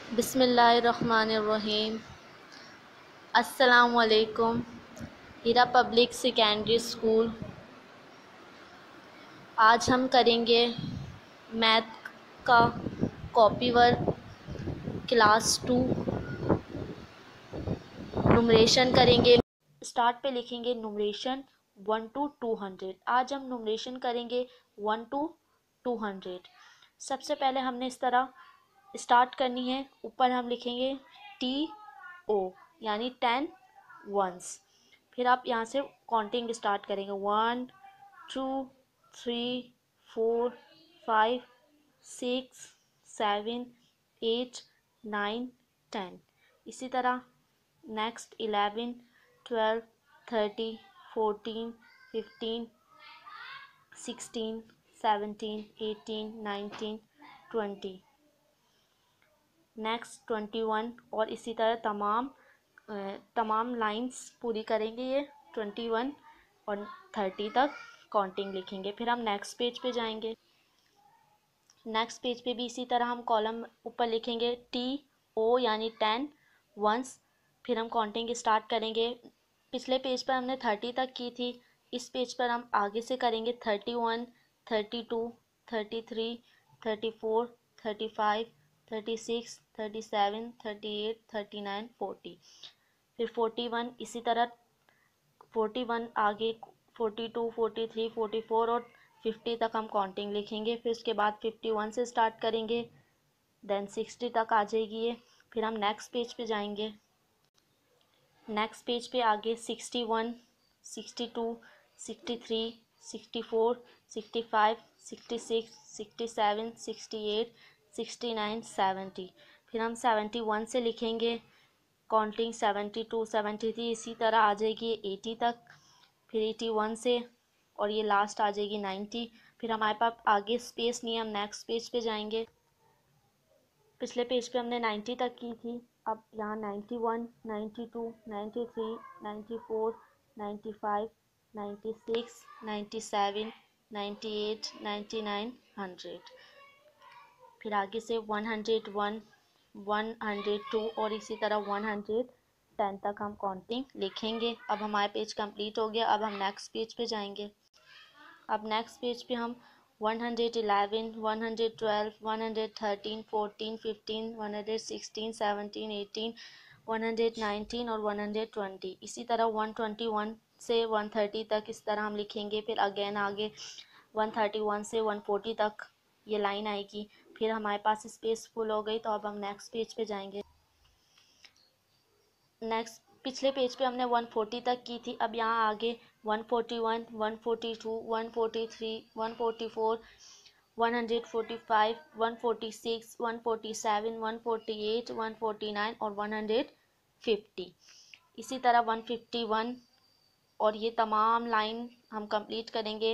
बिस्मिल्लाहिर्रहमानिर्रहीम। अस्सलामुअलैकुम। हीरा public secondary school. आज हम करेंगे मैथ का कॉपी वर्क क्लास 2। नुमरेशन करेंगे। स्टार्ट पे लिखेंगे नुमरेशन 1 to 200। आज हम नुमरेशन करेंगे 1 to 200। सबसे पहले हमने इस तरह स्टार्ट करनी है। ऊपर हम लिखेंगे TO यानी 10 वंस। फिर आप यहाँ से काउंटिंग स्टार्ट करेंगे 1 2 3 4 5 6 7 8 9 10। इसी तरह नेक्स्ट 11 12 13 14 15 16 17 18 19 20। नेक्स्ट 21 और इसी तरह तमाम लाइंस पूरी करेंगे। ये 21 और 30 तक काउंटिंग लिखेंगे। फिर हम नेक्स्ट पेज पे जाएंगे। नेक्स्ट पेज पे भी इसी तरह हम कॉलम ऊपर लिखेंगे TO यानी 10 वंस। फिर हम काउंटिंग स्टार्ट करेंगे। पिछले पेज पर हमने 30 तक की थी। इस पेज पर हम आगे से करेंगे 31 32 33 34 35 36 37 38 39 40। फिर 41 इसी तरह 41 आगे 42 43 44 और 50 तक हम काउंटिंग लिखेंगे। फिर उसके बाद 51 से स्टार्ट करेंगे, देन 60 तक आ जाएगी ये। फिर हम नेक्स्ट पेज पे जाएंगे। नेक्स्ट पेज पे आगे 61 62 63 64 65 66 67 68 69 70। फिर हम 71 से लिखेंगे काउंटिंग 72 73 इसी तरह आ जाएगी 80 तक। फिर 81 से और ये लास्ट आ जाएगी 90। फिर हमारे पास आगे स्पेस नहीं है, हम नेक्स्ट पेज पे जाएंगे। पिछले पेज पे हमने 90 तक की थी। अब यहाँ 91 92 93 94 95 96 97 98 99 100। फिर आगे से 101 102 और इसी तरह 110 तक हम काउंटिंग लिखेंगे। अब हमारा पेज कंप्लीट हो गया। अब हम नेक्स्ट पेज पे जाएंगे। अब नेक्स्ट पेज पे हम 111 112 113 14 15 116 17 18 119 और 120। इसी तरह 121 से 130 तक इस तरह हम लिखेंगे। फिर अगेन आगे 131 से 140 तक ये लाइन आएगी। फिर हमारे पास स्पेस फुल हो गई। तो अब हम नेक्स्ट पेज पे जाएंगे। नेक्स्ट पिछले पेज पे हमने 140 तक की थी। अब यहाँ आगे 141 142 143 144 145 146 147 148 149 और 150। इसी तरह 151 और ये तमाम लाइन हम कंप्लीट करेंगे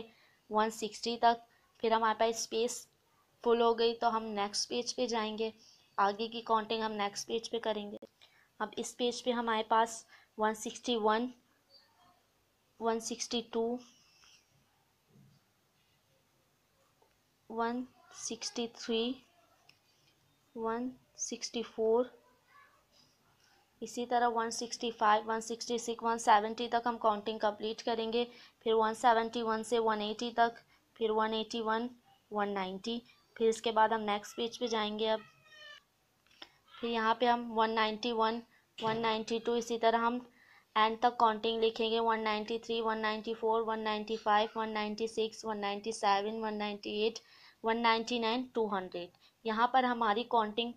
160 तक। फिर हमारे पास स्पेस फुल हो गई तो हम नेक्स्ट पेज पे जाएंगे। आगे की काउंटिंग हम नेक्स्ट पेज पे करेंगे। अब इस पेज पे हमारे पास 161 162 163 164 इसी तरह 165 166 170 तक हम काउंटिंग कंप्लीट करेंगे। फिर 171 से 180 तक, फिर 181 190। फिर इसके बाद हम नेक्स्ट पेज पे जाएंगे। अब फिर यहाँ पे हम 191 192 इसी तरह हम एंड तक काउंटिंग लिखेंगे। 193 194 195 196 197 198 199 200। यहाँ पर हमारी काउंटिंग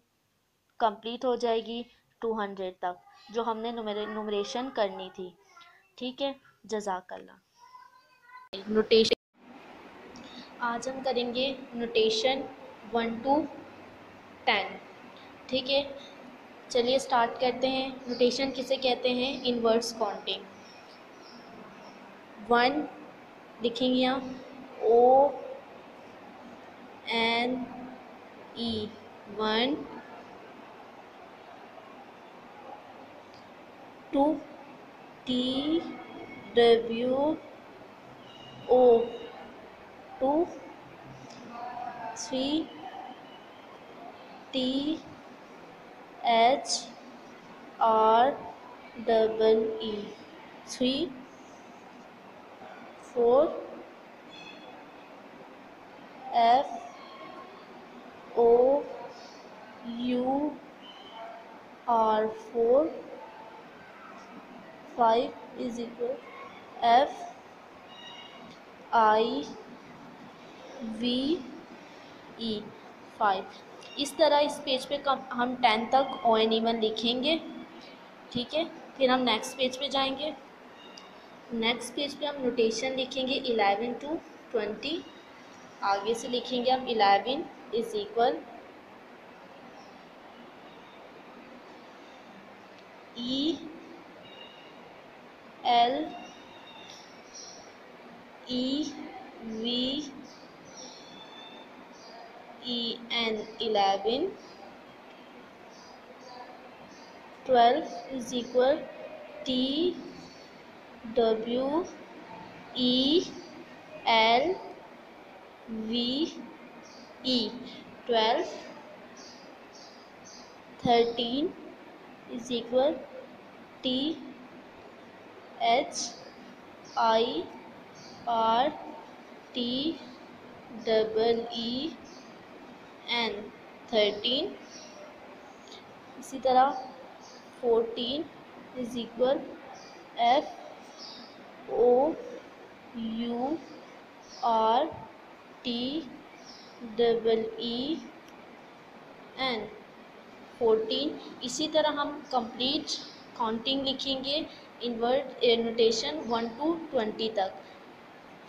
कंप्लीट हो जाएगी 200 तक, जो हमने नुमरेशन करनी थी। ठीक है, जज़ाकल्लाह। नोटेशन आज हम करेंगे नोटेशन 1 to 10। ठीक है, चलिए स्टार्ट करते हैं। नोटेशन किसे कहते हैं? Inverse counting. 1 लिखेंगे यहाँ ONE 1 2 TWO 2 3 TWO HREE, 3 4 FOUR, 4 5 is equal FIVE, 5। इस तरह इस पेज पे हम 10 तक ON even लिखेंगे, ठीक है। फिर हम नेक्स्ट पेज पे जाएंगे। नेक्स्ट पेज पे हम नोटेशन लिखेंगे 11 to 20। आगे से लिखेंगे हम 11 is equal ELEVEN, 12 is equal TWELVE, 12, 13 is equal THIREEN, 13। इसी तरह 14 is equal FOURTEEN, 14। इसी तरह हम कंप्लीट काउंटिंग लिखेंगे इनवर्ट नोटेशन 1 to 20 तक।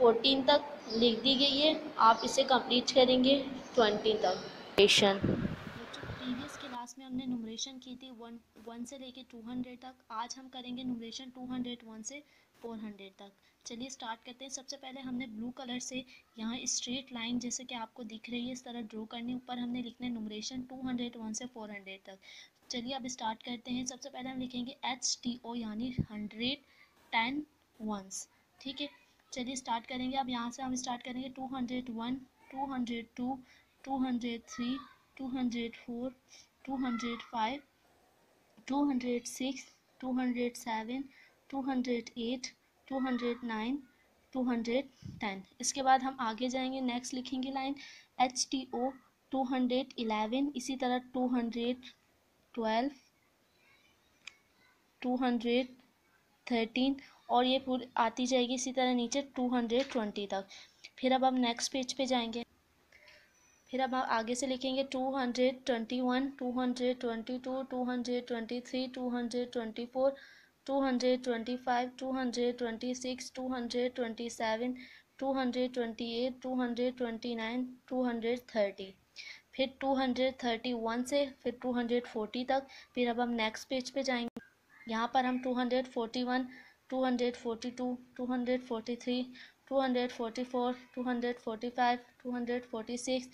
14 तक लिख दी गई है, आप इसे कंप्लीट करेंगे 20 तक। नोटेशन प्रीवियस क्लास में हमने नुमरेशन की थी 1 से लेके 200 तक। आज हम करेंगे नुमरेशन 201 से 400 तक। चलिए स्टार्ट करते हैं। सबसे पहले हमने ब्लू कलर से यहाँ स्ट्रेट लाइन जैसे कि आपको दिख रही है इस तरह ड्रॉ करनी। ऊपर हमने लिखना है नुमरेशन 201 से 400 तक। चलिए अब स्टार्ट करते हैं। सबसे पहले हम लिखेंगे HTO यानी 110 वंस, ठीक है। चलिए स्टार्ट करेंगे। अब यहाँ से हम स्टार्ट करेंगे 201, 202, 203, 204, 205, 206, 207, 208, 209, 210। इसके बाद हम आगे जाएंगे। नेक्स्ट लिखेंगे लाइन HTO 211, इसी तरह 212, 213 और ये पूरी आती जाएगी इसी तरह नीचे 220 तक। फिर अब हम नेक्स्ट पेज पे जाएंगे। फिर अब हम आगे से लिखेंगे 221, 222, 223, 224, 225, 226, 227, 228, 229, 230। फिर 231 से फिर 240 तक। फिर अब हम नेक्स्ट पेज पे जाएंगे। यहाँ पर हम 241, 242, 243, 244, 245, 246,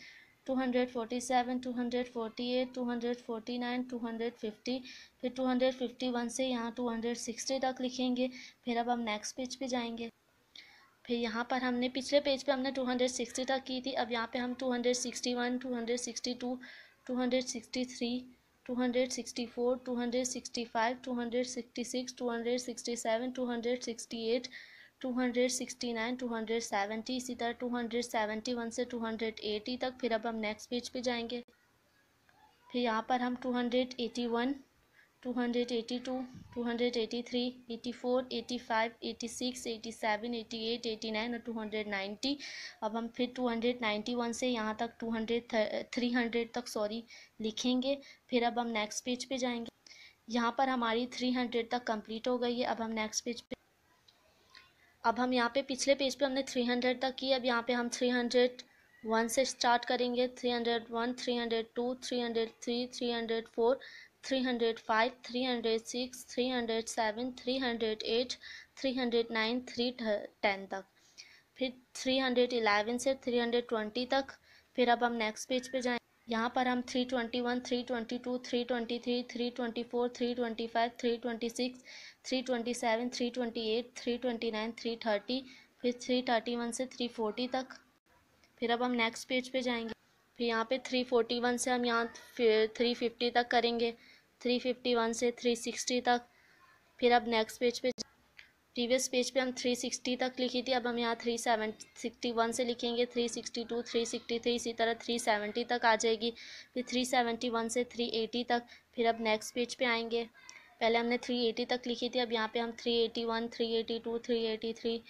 247, 248, 249, 250। फिर 251 से यहाँ 260 तक लिखेंगे। फिर अब हम नेक्स्ट पेज पे जाएंगे। फिर यहाँ पर हमने पिछले पेज पे हमने 260 तक की थी। अब यहाँ पे हम 261, 262, 263, 264, 265, 266, 267, 268, 269, 270, इसी तरह 271 से 280 तक। फिर अब हम नेक्स्ट पेज पे जाएंगे। फिर यहाँ पर हम 281, 282, 283, 84, 85, 86, 87, 88, 89 और 290। अब हम फिर 291 से यहाँ तक 300 तक लिखेंगे। फिर अब हम नेक्स्ट पेज पे जाएंगे। यहाँ पर हमारी 300 तक कंप्लीट हो गई है। अब हम नेक्स्ट पेज पे, अब हम यहाँ पे पिछले पेज पे हमने 300 तक की। अब यहाँ पे हम 301 से स्टार्ट करेंगे। 301, 302, 303, 304, 305, 306, 307, 308, 309, 310 तक। फिर 311 से 320 तक। फिर अब हम नेक्स्ट पेज पे जाएं। यहाँ पर हम 321, 322, 323, 324, 325, 326, 327, 328, 329, 330। फिर 331 से 340 तक। फिर अब हम नेक्स्ट पेज पे जाएंगे। फिर यहाँ पे 341 से हम यहाँ 350 तक करेंगे। 351 से 360 तक। फिर अब नेक्स्ट पेज पे, प्रीवियस पेज पे हम 360 तक लिखी थी, अब हम यहाँ 361 से लिखेंगे 362, 363, इसी तरह 370 तक आ जाएगी। फिर 371 से 380 तक। फिर अब नेक्स्ट पेज पे आएंगे, पहले हमने 380 तक लिखी थी, अब यहाँ पे हम 381, 382, 383,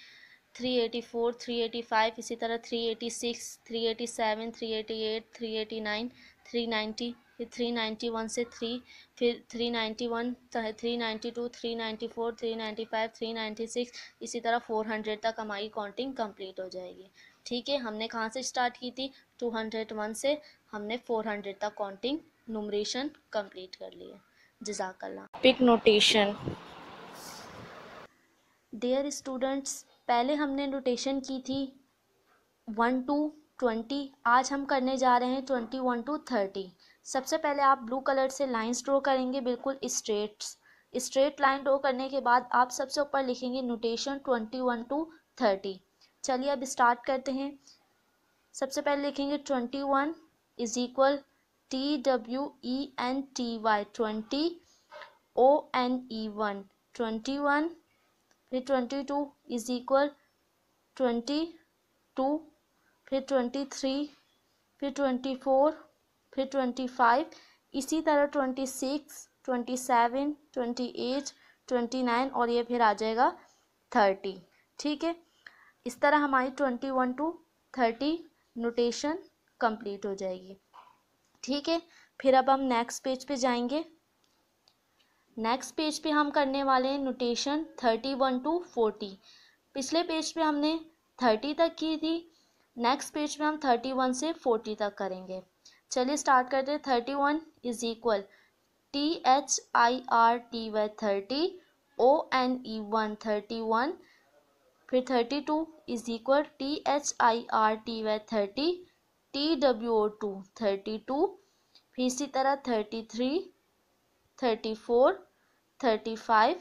384, 385, इसी तरह 386, 387, 388, 389, 390, फिर 391 से 3, फिर 391, 392, 394, 395, 396, इसी तरह 400 तक हमारी काउंटिंग कंप्लीट हो जाएगी। ठीक है, हमने कहाँ से स्टार्ट की थी? 201 से हमने 400 तक काउंटिंग नुमरेशन कंप्लीट कर ली है। जज़ाकल्लाह। Pick notation. डियर स्टूडेंट्स, पहले हमने नोटेशन की थी 1 to 20, आज हम करने जा रहे हैं 21 to 30। सबसे पहले आप ब्लू कलर से लाइंस ड्रॉ करेंगे, बिल्कुल स्ट्रेट लाइन ड्रॉ करने के बाद आप सबसे ऊपर लिखेंगे नोटेशन 21 to 30। चलिए अब स्टार्ट करते हैं। सबसे पहले लिखेंगे 21 इज इक्वल TWENTY 20 ONE 21। फिर 22 इज इक्वल 22, फिर 23, फिर 24, फिर 25, इसी तरह 26, 27, 28, 29 और ये फिर आ जाएगा 30। ठीक है, इस तरह हमारी 21 to 30 नोटेशन कंप्लीट हो जाएगी। ठीक है, फिर अब हम नेक्स्ट पेज पे जाएंगे। नेक्स्ट पेज पे हम करने वाले हैं नोटेशन 31 to 40। पिछले पेज पे हमने 30 तक की थी, नेक्स्ट पेज पे हम 31 से 40 तक करेंगे। चलिए स्टार्ट करते हैं। 31 इज इक्वल THIRTY 30 ONE 31। फिर 32 इज इक्वल THIRTY 30 TWO 32। फिर इसी तरह 33, 34, 35,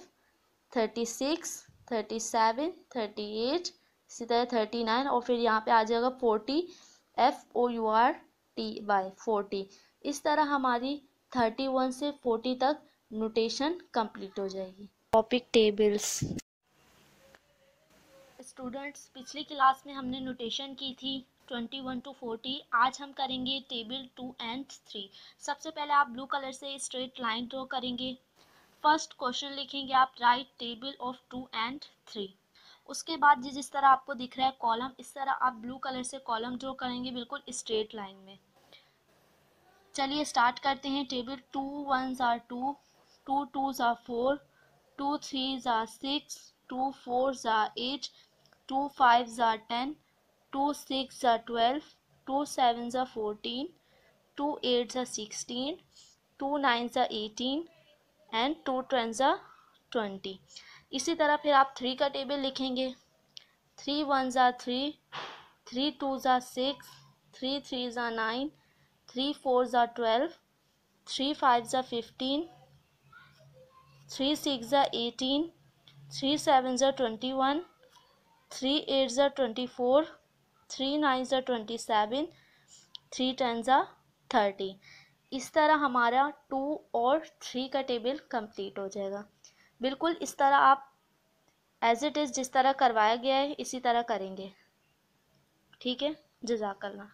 36, 37, 38, इसी तरह 39 और फिर यहाँ पे आ जाएगा 40 FOURTY 40। इस तरह हमारी 31 से 40 तक नोटेशन कंप्लीट हो जाएगी। Topic tables. स्टूडेंट्स, पिछली क्लास में हमने नोटेशन की थी 21 to 40, आज हम करेंगे टेबल 2 and 3। सबसे पहले आप ब्लू कलर से स्ट्रेट लाइन ड्रॉ करेंगे। फर्स्ट क्वेश्चन लिखेंगे आप, राइट टेबल ऑफ 2 and 3। उसके बाद जिस तरह आपको दिख रहा है कॉलम, इस तरह आप ब्लू कलर से कॉलम ड्रॉ करेंगे बिल्कुल स्ट्रेट लाइन में। चलिए स्टार्ट करते हैं। Table 2 1s are 2, 2 2s are 4, 2 3s are 6, 2 4s are 8, 2 5s are 10, 2 6s are 12, 2 7s are 14, 2 8s are 16, 2 9s are 18 and 2 10s are 20। इसी तरह फिर आप 3 का टेबल लिखेंगे। 3 1s are 3, 3 2s are 6, 3 3s are 9, 3 4s are 12, 3 5s are 15, 3 6s are 18, 3 7s are 21, 3 8s are 24, 3 9s are 27, 3 10s are 30। इस तरह हमारा 2 और 3 का टेबल कंप्लीट हो जाएगा। बिल्कुल इस तरह आप एज इट इज़ जिस तरह करवाया गया है इसी तरह करेंगे। ठीक है, जज़ाकल्लाह।